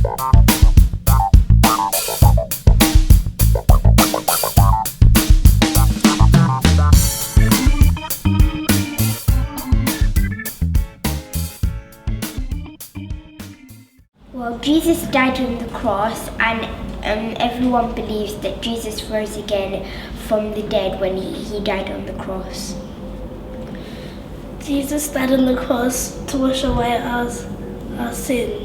Well, Jesus died on the cross, and everyone believes that Jesus rose again from the dead when he died on the cross. Jesus died on the cross to wash away our sins.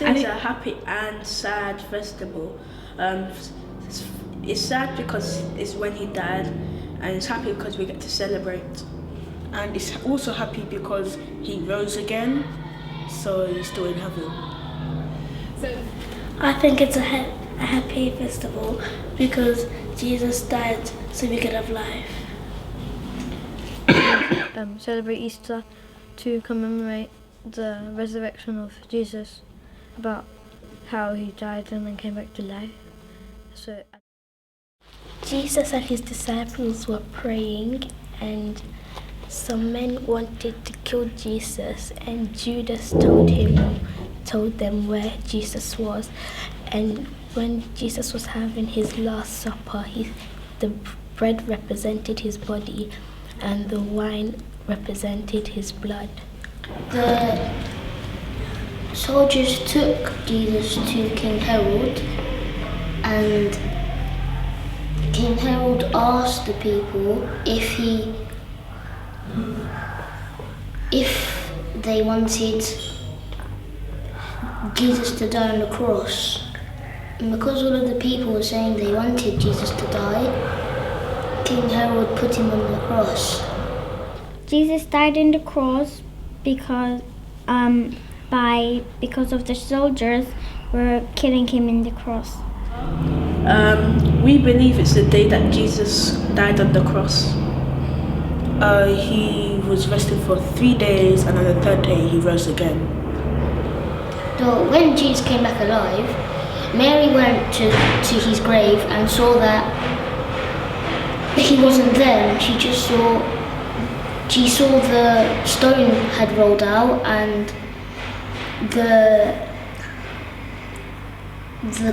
And it's a happy and sad festival. It's sad because it's when he died, and it's happy because we get to celebrate. And it's also happy because he rose again, so he's still in heaven. So I think it's a happy festival because Jesus died so we could have life. Celebrate Easter to commemorate the resurrection of Jesus, about how he died and then came back to life. So Jesus and his disciples were praying, and some men wanted to kill Jesus, and Judas told them where Jesus was. And when Jesus was having his last supper, the bread represented his body and the wine represented his blood. The soldiers took Jesus to King Herod, and King Herod asked the people if they wanted Jesus to die on the cross. And because all of the people were saying they wanted Jesus to die, King Herod put him on the cross. Jesus died on the cross because of the soldiers were killing him in the cross. We believe it's the day that Jesus died on the cross. He was resting for 3 days, and on the third day he rose again. So when Jesus came back alive, Mary went to his grave and saw that he wasn't there. And she saw the stone had rolled out, and the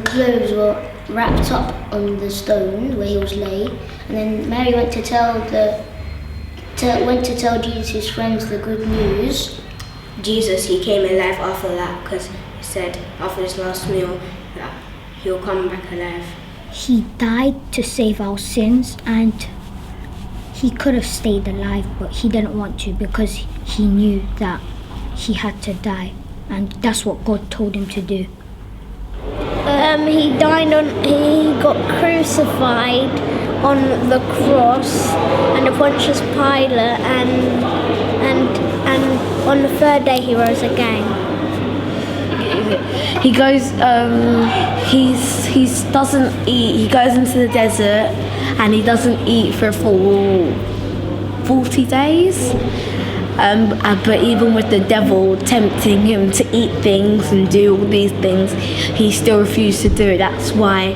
clothes were wrapped up on the stone where he was laid. And then Mary went to tell Jesus' friends the good news. Jesus, he came alive after that, because he said after his last meal that he'll come back alive. He died to save our sins, and he could have stayed alive, but he didn't want to because he knew that he had to die, and that's what God told him to do. He got crucified on the cross under Pontius Pilate, and on the third day he rose again. He goes, he doesn't eat. He goes into the desert and he doesn't eat for a full 40 days. But even with the devil tempting him to eat things and do all these things, he still refused to do it. That's why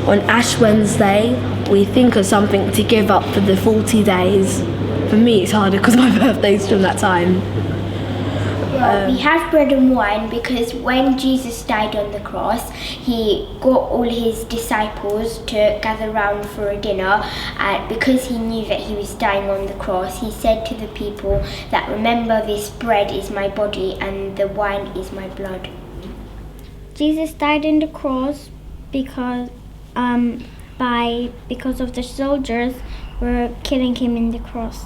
on Ash Wednesday we think of something to give up for the 40 days. For me it's harder because my birthday's from that time. Well, we have bread and wine because when Jesus died on the cross, he got all his disciples to gather round for a dinner, and because he knew that he was dying on the cross, he said to the people that, "Remember, this bread is my body and the wine is my blood." Jesus died on the cross because of the soldiers were killing him in the cross.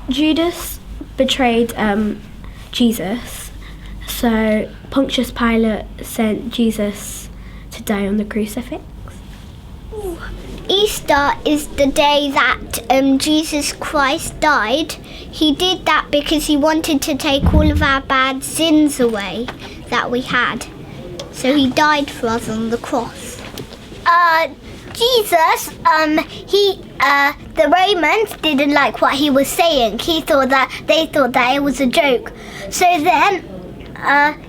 Judas betrayed Jesus, so Pontius Pilate sent Jesus to die on the crucifix. Easter is the day that Jesus Christ died. He did that because he wanted to take all of our bad sins away that we had. So he died for us on the cross. Jesus, the Romans didn't like what he was saying. They thought that it was a joke. So then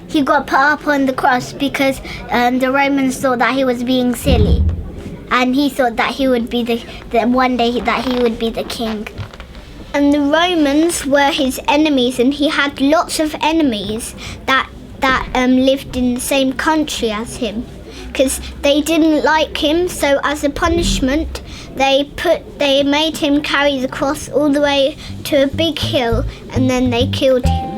he got put up on the cross because the Romans thought that he was being silly, and he thought that he would be one day that he would be the king. And the Romans were his enemies, and he had lots of enemies that that lived in the same country as him, because they didn't like him. So as a punishment, they made him carry the cross all the way to a big hill, and then they killed him.